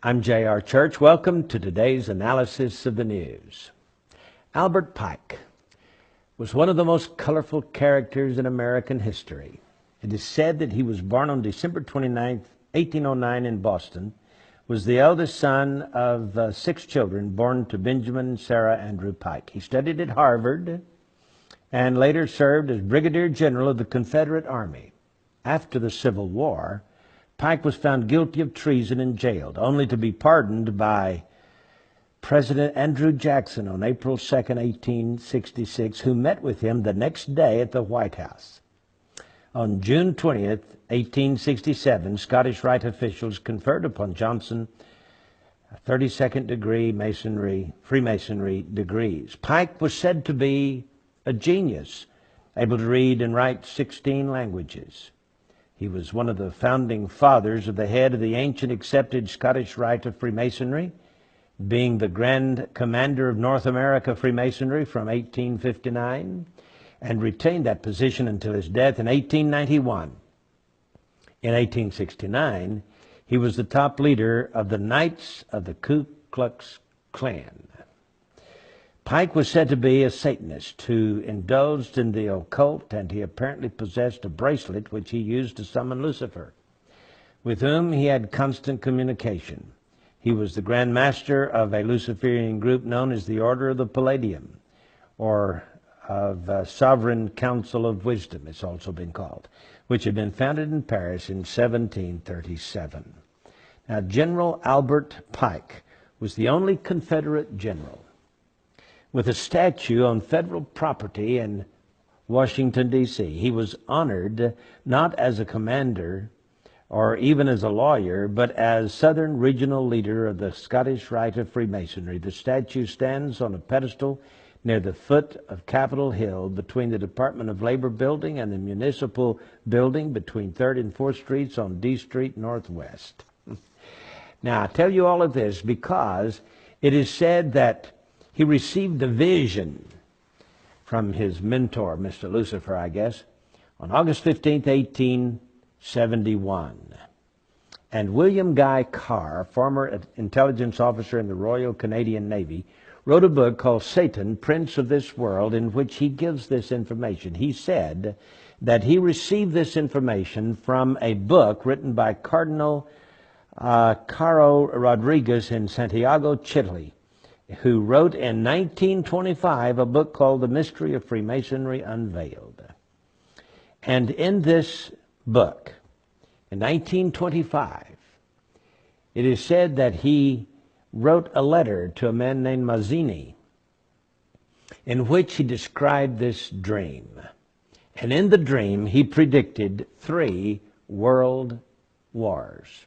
I'm J.R. Church. Welcome to today's analysis of the news. Albert Pike was one of the most colorful characters in American history. It is said that he was born on December 29, 1809 in Boston, was the eldest son of 6 children born to Benjamin and Sarah Andrew Pike. He studied at Harvard and later served as Brigadier General of the Confederate Army. After the Civil War, Pike was found guilty of treason and jailed, only to be pardoned by President Andrew Jackson on April 2, 1866, who met with him the next day at the White House. On June 20, 1867, Scottish Rite officials conferred upon Johnson 32nd degree Freemasonry degrees. Pike was said to be a genius, able to read and write 16 languages. He was one of the founding fathers of the head of the ancient accepted Scottish Rite of Freemasonry, being the Grand Commander of North America Freemasonry from 1859, and retained that position until his death in 1891. In 1869, he was the top leader of the Knights of the Ku Klux Klan. Pike was said to be a Satanist who indulged in the occult, and he apparently possessed a bracelet which he used to summon Lucifer, with whom he had constant communication. He was the Grand Master of a Luciferian group known as the Order of the Palladium, or of Sovereign Council of Wisdom, it's also been called, which had been founded in Paris in 1737. Now, General Albert Pike was the only Confederate general with a statue on federal property in Washington, D.C. He was honored not as a commander or even as a lawyer, but as Southern Regional Leader of the Scottish Rite of Freemasonry. The statue stands on a pedestal near the foot of Capitol Hill between the Department of Labor building and the Municipal building between 3rd and 4th Streets on D Street Northwest. Now, I tell you all of this because it is said that he received a vision from his mentor, Mr. Lucifer, I guess, on August 15, 1871. And William Guy Carr, former intelligence officer in the Royal Canadian Navy, wrote a book called Satan, Prince of this World, in which he gives this information. He said that he received this information from a book written by Cardinal Caro Rodriguez in Santiago, Chile, who wrote in 1925 a book called The Mystery of Freemasonry Unveiled. And in this book, in 1925, it is said that he wrote a letter to a man named Mazzini in which he described this dream. And in the dream, he predicted 3 world wars.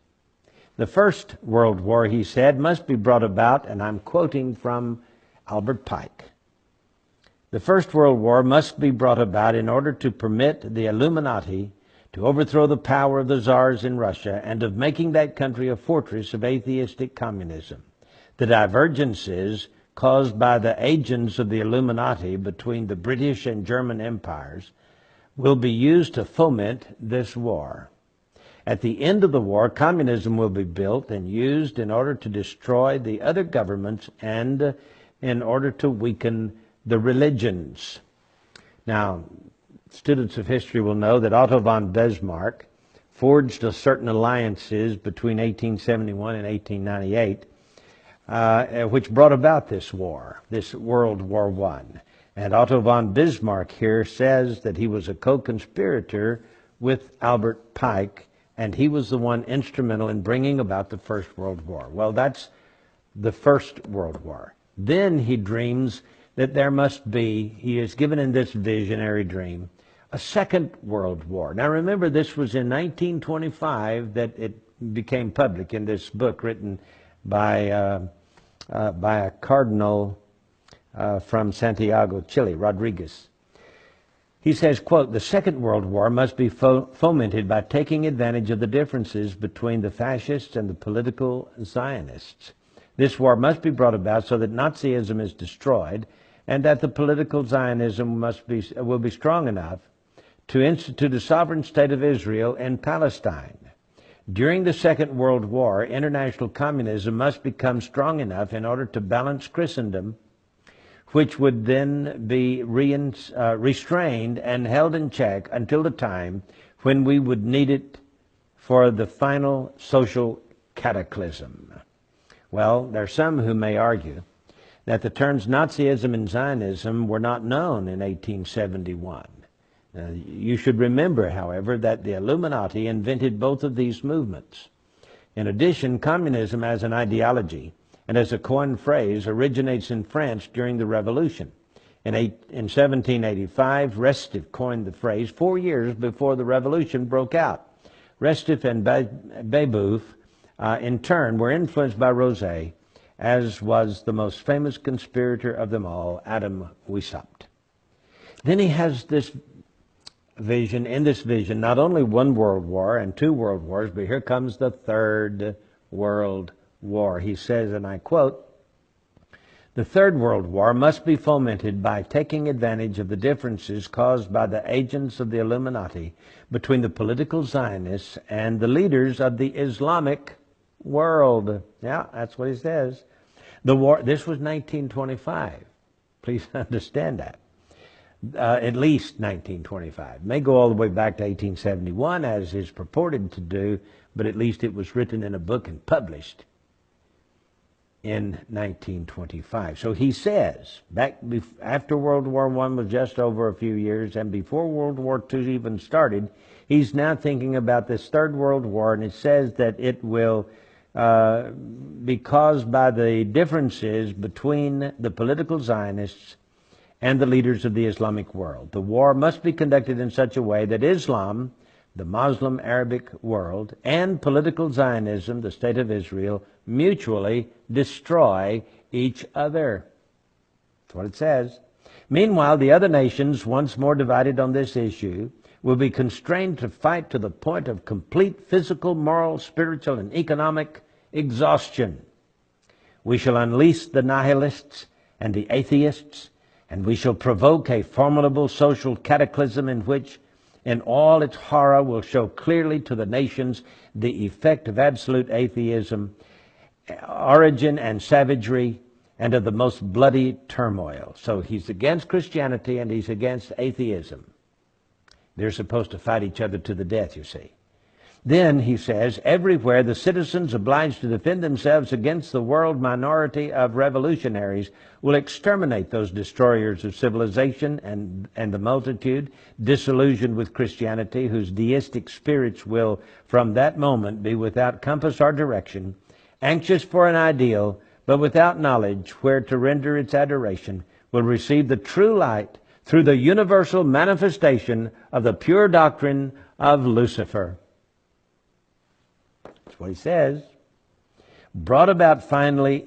The First World War, he said, must be brought about, and I'm quoting from Albert Pike. The First World War must be brought about in order to permit the Illuminati to overthrow the power of the czars in Russia and of making that country a fortress of atheistic communism. The divergences caused by the agents of the Illuminati between the British and German empires will be used to foment this war. At the end of the war, communism will be built and used in order to destroy the other governments and in order to weaken the religions. Now, students of history will know that Otto von Bismarck forged certain alliances between 1871 and 1898, which brought about this war, this World War I. And Otto von Bismarck here says that he was a co-conspirator with Albert Pike, and he was the one instrumental in bringing about the First World War. Well, that's the First World War. Then he dreams that there must be, he is given in this visionary dream, a Second World War. Now remember, this was in 1925 that it became public in this book written by a cardinal from Santiago, Chile, Rodriguez. He says, quote, "The Second World War must be fomented by taking advantage of the differences between the fascists and the political Zionists. This war must be brought about so that Nazism is destroyed and that the political Zionism will be strong enough to institute a sovereign state of Israel in Palestine. During the Second World War, international communism must become strong enough in order to balance Christendom, which would then be restrained and held in check until the time when we would need it for the final social cataclysm. Well, there are some who may argue that the terms Nazism and Zionism were not known in 1871. You should remember, however, that the Illuminati invented both of these movements. In addition, communism as an ideology and as a coined phrase originates in France during the Revolution. In 1785, Restif coined the phrase 4 years before the Revolution broke out. Restif and Babeuf, in turn, were influenced by Rosé, as was the most famous conspirator of them all, Adam Weishaupt. Then he has this vision, in this vision, not only one world war and two world wars, but here comes the third world war. He says, and I quote, "The third world war must be fomented by taking advantage of the differences caused by the agents of the Illuminati between the political Zionists and the leaders of the Islamic world." Yeah, that's what he says. The war, this was 1925. Please understand that. At least 1925. May go all the way back to 1871, as is purported to do, but at least it was written in a book and published in 1925. So he says, after World War I was just over a few years, and before World War II even started, he's now thinking about this Third World War, and it says that it will be caused by the differences between the political Zionists and the leaders of the Islamic world. The war must be conducted in such a way that Islam, the Muslim Arabic world, and political Zionism, the State of Israel, mutually destroy each other. That's what it says. Meanwhile, the other nations, once more divided on this issue, will be constrained to fight to the point of complete physical, moral, spiritual, and economic exhaustion. We shall unleash the nihilists and the atheists, and we shall provoke a formidable social cataclysm in which, in all its horror, will show clearly to the nations the effect of absolute atheism, origin and savagery, and of the most bloody turmoil. So he's against Christianity and he's against atheism. They're supposed to fight each other to the death, you see. Then, he says, everywhere the citizens obliged to defend themselves against the world minority of revolutionaries will exterminate those destroyers of civilization and the multitude, disillusioned with Christianity, whose deistic spirits will from that moment be without compass or direction, anxious for an ideal, but without knowledge where to render its adoration, will receive the true light through the universal manifestation of the pure doctrine of Lucifer. That's what he says. Brought finally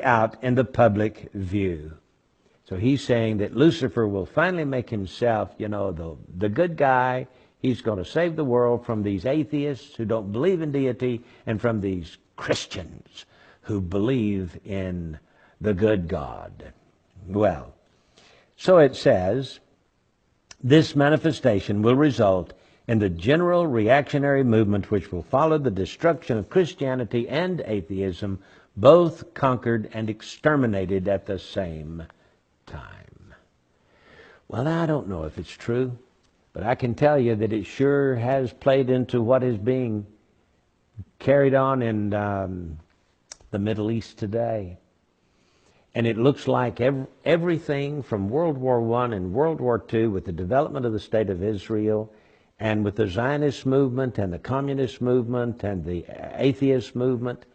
out in the public view. So he's saying that Lucifer will finally make himself, the good guy. He's going to save the world from these atheists who don't believe in deity and from these Christians who believe in the good God. Well, so it says, this manifestation will result in the general reactionary movement which will follow the destruction of Christianity and atheism, both conquered and exterminated at the same time. Well, I don't know if it's true, but I can tell you that it sure has played into what is being carried on in the Middle East today. And it looks like everything from World War I and World War II, with the development of the State of Israel, and with the Zionist movement and the Communist movement and the atheist movement,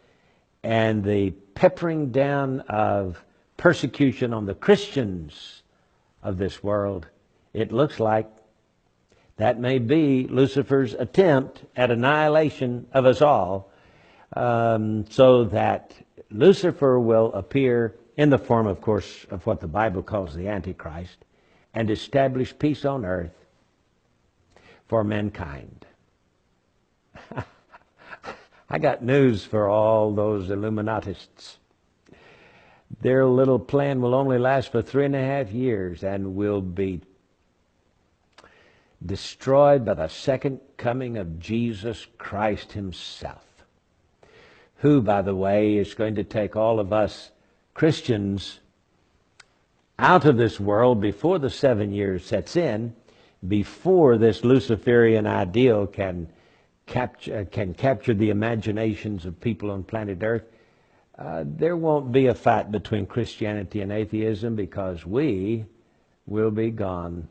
and the peppering down of persecution on the Christians of this world, it looks like that may be Lucifer's attempt at annihilation of us all, so that Lucifer will appear in the form, of course, of what the Bible calls the Antichrist, and establish peace on earth for mankind. I got news for all those Illuminatists. Their little plan will only last for 3.5 years and will be destroyed by the second coming of Jesus Christ himself, who, by the way, is going to take all of us Christians out of this world before the 7 years sets in, before this Luciferian ideal can capture the imaginations of people on planet Earth. There won't be a fight between Christianity and atheism, because we will be gone.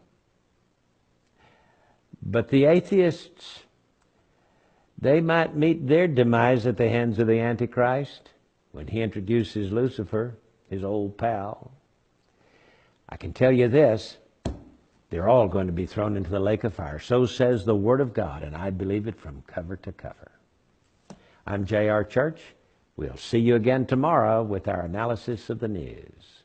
But the atheists, they might meet their demise at the hands of the Antichrist when he introduces Lucifer, his old pal. I can tell you this, they're all going to be thrown into the lake of fire. So says the Word of God, and I believe it from cover to cover. I'm J.R. Church. We'll see you again tomorrow with our analysis of the news.